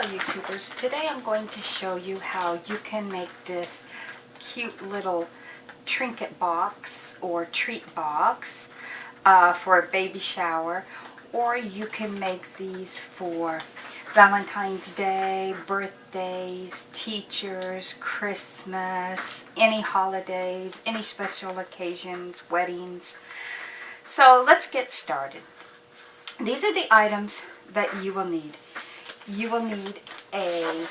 YouTubers. Today I'm going to show you how you can make this cute little trinket box or treat box for a baby shower, or you can make these for Valentine's Day, birthdays, teachers, Christmas, any holidays, any special occasions, weddings. So let's get started. These are the items that you will need. You will need a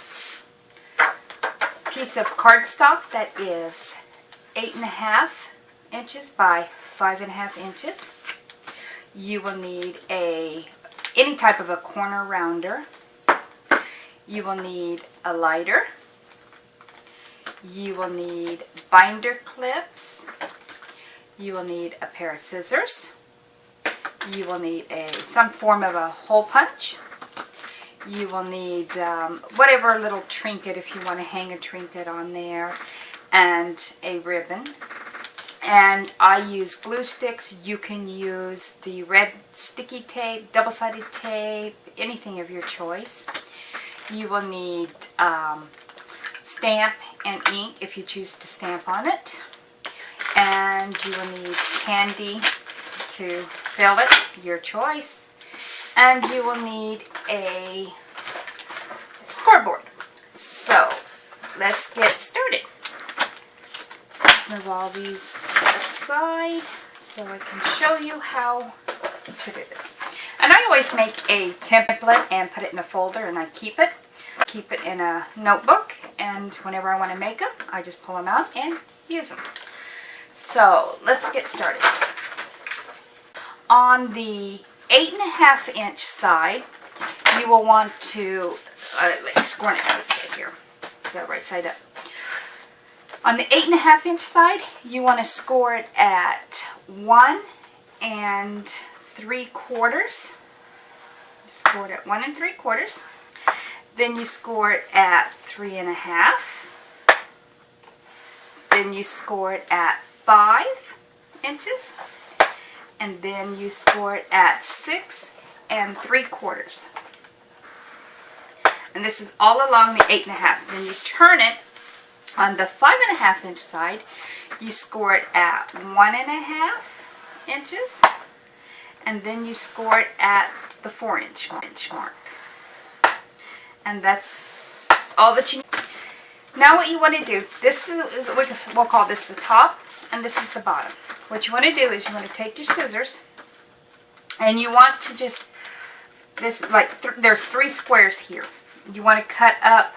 piece of cardstock that is 8.5 inches by 5.5 inches. You will need any type of a corner rounder. You will need a lighter. You will need binder clips. You will need a pair of scissors. You will need some form of a hole punch. You will need whatever little trinket, if you want to hang a trinket on there, and a ribbon. And I use glue sticks. You can use the red sticky tape, double-sided tape, anything of your choice. You will need stamp and ink if you choose to stamp on it. And you will need candy to fill it, your choice. And you will need a scoreboard. So let's get started. Let's move all these aside so I can show you how to do this. And I always make a template and put it in a folder, and I keep it in a notebook, and whenever I want to make them, I just pull them out and use them. So let's get started. On the 8.5 inch side, you will want to, let's score it out this way here, the right side up. On the 8.5 inch side, you want to score it at 1 3/4. Score it at 1 3/4. Then you score it at 3.5. Then you score it at 5 inches. And then you score it at 6 3/4. And this is all along the 8.5. Then you turn it on the 5.5 inch side. You score it at 1.5 inches. And then you score it at the 4 inch mark. And that's all that you need. Now what you want to do, this is, we'll call this the top, and this is the bottom. What you want to do is you want to take your scissors, and you want to just, there's 3 squares here. You want to cut up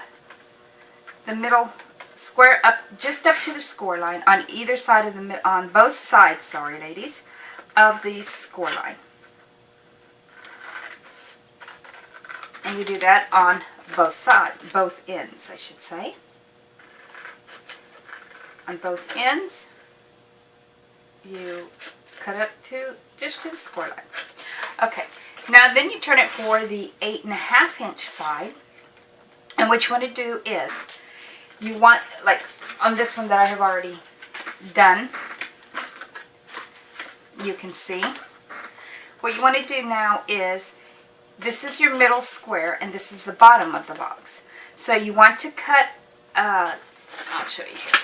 the middle square, just up to the score line on either side of on both sides, sorry ladies, of the score line. And you do that on both sides, both ends, I should say. On both ends, you cut up just to the score line. Okay, now then you turn it for the 8.5 inch side, and what you want to do is, you want, like on this one that I have already done, you can see, what you want to do now is, this is your middle square, and this is the bottom of the box. So you want to cut, I'll show you here.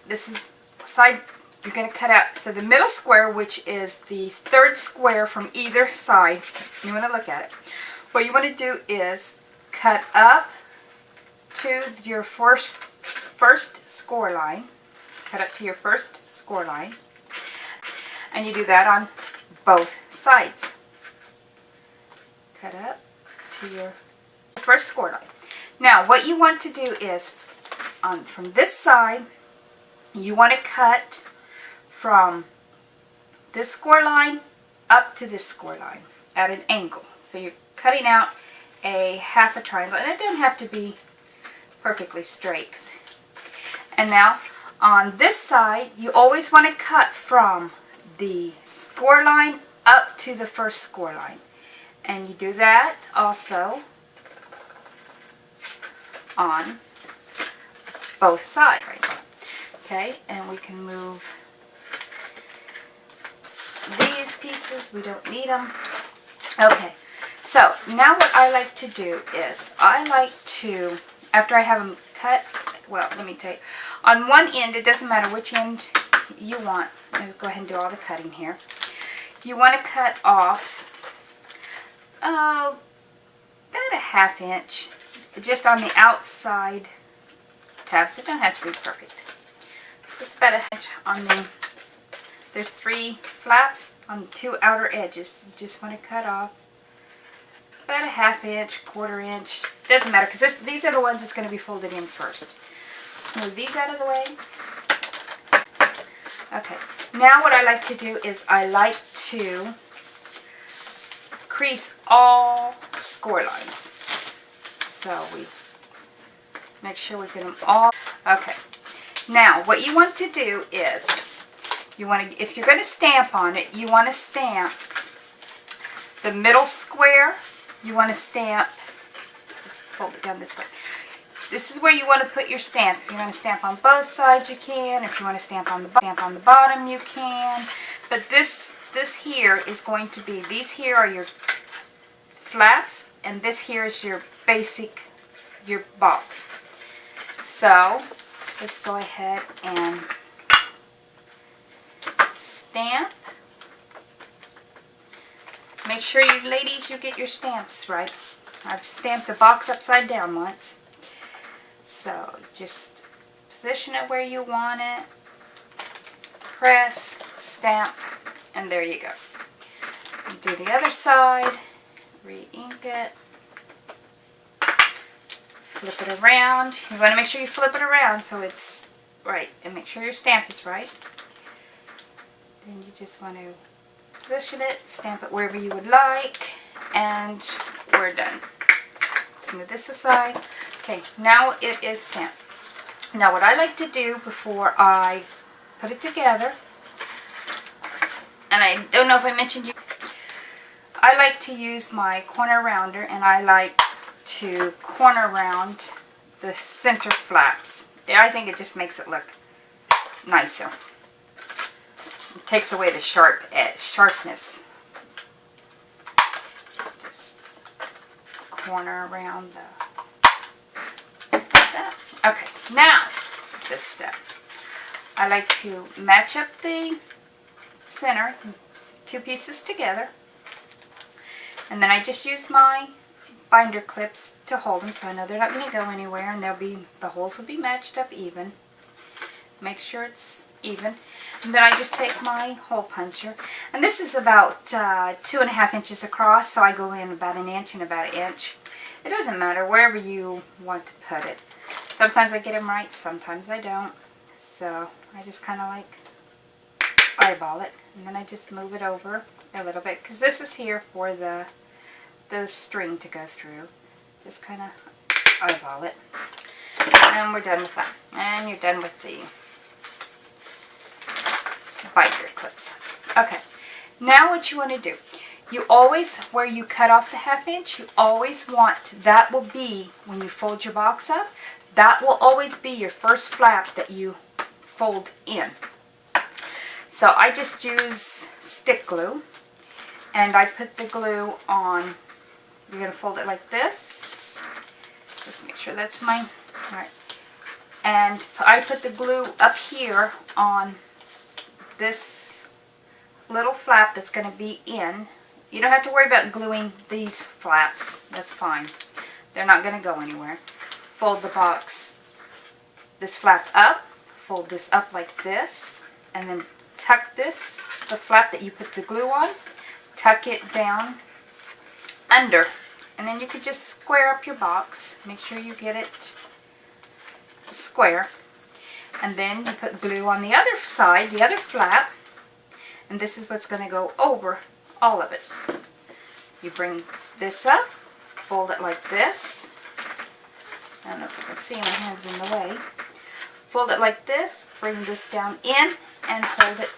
This is side, you're going to cut out, so the middle square, which is the 3rd square from either side, you want to look at it. What you want to do is cut up to your first score line, cut up to your first score line, and you do that on both sides. Cut up to your first score line. Now what you want to do is, from this side, you want to cut from this score line up to this score line at an angle. So you're cutting out a half a triangle, and it doesn't have to be perfectly straight. And now on this side, you always want to cut from the score line up to the first score line. And you do that also on both sides. Okay, and we can move these pieces. We don't need them. Okay, So now what I like to do is I like to, after I have them cut, well, let me tell you, on one end, it doesn't matter which end you want. Let me go ahead and do all the cutting here. You want to cut off about a 1/2 inch just on the outside tabs. It don't have to be perfect. Just about 1 inch on there's 3 flaps on the 2 outer edges. You just want to cut off about a 1/2 inch, 1/4 inch. Doesn't matter, because these are the ones that's going to be folded in first. Move these out of the way. Okay, now what I like to do is I like to crease all score lines. So we make sure we get them all. Okay, now what you want to do is, you want to, if you're going to stamp on it, you want to stamp the middle square. You want to stamp, just fold it down this way. This is where you want to put your stamp. If you want to stamp on both sides, you can. If you want to stamp on the bottom, you can. But this here is going to be, these here are your flaps, and this here is your basic, your box. So let's go ahead and stamp. Make sure you ladies, you get your stamps right. I've stamped the box upside down once. So just position it where you want it, press, stamp, and there you go. Do the other side, re-ink it, flip it around. You want to make sure you flip it around so it's right, and make sure your stamp is right. Then you just want to position it, stamp it wherever you would like, and we're done. Let's move this aside. Okay, now it is stamped. Now what I like to do before I put it together, and I don't know if I mentioned you, I like to use my corner rounder, and I like to corner round the center flaps. I think it just makes it look nicer. It takes away the sharpness. Just corner around the, like that. Okay, now this step. I like to match up the center, 2 pieces together, and then I just use my binder clips to hold them, so I know they're not going to go anywhere, and the holes will be matched up even. Make sure it's even. And then I just take my hole puncher, and this is about 2.5 inches across, so I go in about 1 inch and about 1 inch. It doesn't matter, wherever you want to put it. Sometimes I get them right, sometimes I don't. So I just kind of like eyeball it, and then I just move it over a little bit, because this is here for the string to go through. Just kind of eyeball it, and we're done with that. And you're done with the binder clips. Okay, now what you want to do, you always, where you cut off the 1/2 inch, you always want, that will be, when you fold your box up, that will always be your first flap that you fold in. So I just use stick glue, and I put the glue on. You're going to fold it like this. Just make sure that's mine. Alright. And I put the glue up here on this little flap that's going to be in. You don't have to worry about gluing these flaps. That's fine. They're not going to go anywhere. Fold the box, this flap up, fold this up like this, and then tuck this, the flap that you put the glue on, tuck it down under, and then you could just square up your box. Make sure you get it square, and then you put glue on the other side, the other flap, and this is what's going to go over all of it. You bring this up, fold it like this. I don't know if you can see, my hand's in the way. Fold it like this, bring this down in, and hold it.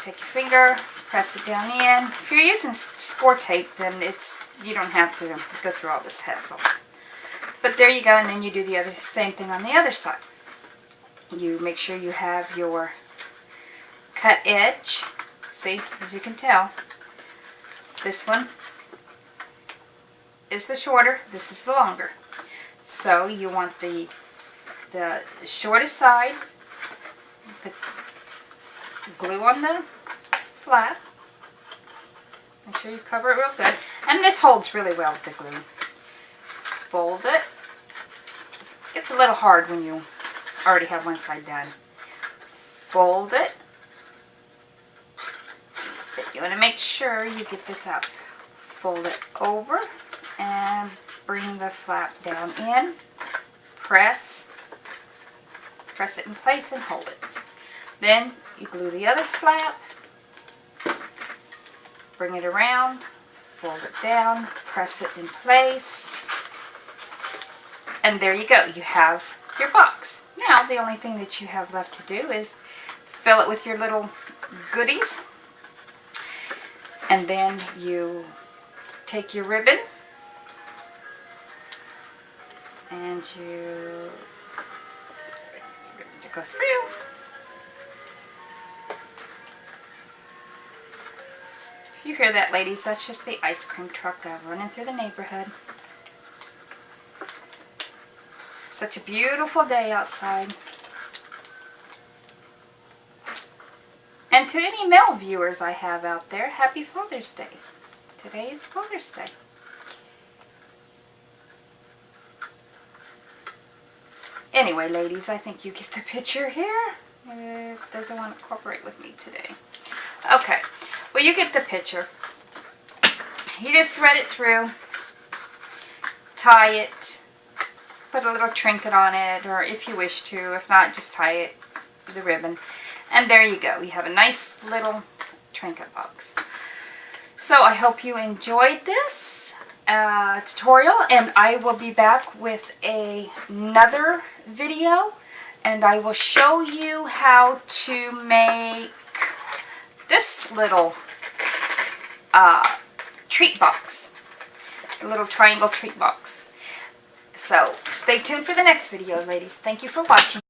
Take your finger, press it down in. If you're using score tape, then you don't have to go through all this hassle. But there you go, and then you do the same thing on the other side. You make sure you have your cut edge. See, as you can tell, this one is the shorter, this is the longer. So you want the shortest side, put glue on the flap. Make sure you cover it real good. And this holds really well with the glue. Fold it. It's a little hard when you already have one side done. Fold it. You want to make sure you get this out. Fold it over and bring the flap down in. Press it in place and hold it. Then you glue the other flap. Bring it around, fold it down, press it in place, and there you go. You have your box. Now the only thing that you have left to do is fill it with your little goodies, and then you take your ribbon and you ribbon to go through. You hear that, ladies? That's just the ice cream truck running through the neighborhood. Such a beautiful day outside. And to any male viewers I have out there, happy Father's Day. Today is Father's Day. Anyway, ladies, I think you get the picture here. It doesn't want to cooperate with me today. Okay. Well, you get the picture. You just thread it through, tie it, put a little trinket on it, or if you wish to. If not, just tie it with a ribbon. And there you go. You have a nice little trinket box. So I hope you enjoyed this tutorial, and I will be back with another video, and I will show you how to make this little treat box, a little triangle treat box. So stay tuned for the next video, ladies. Thank you for watching.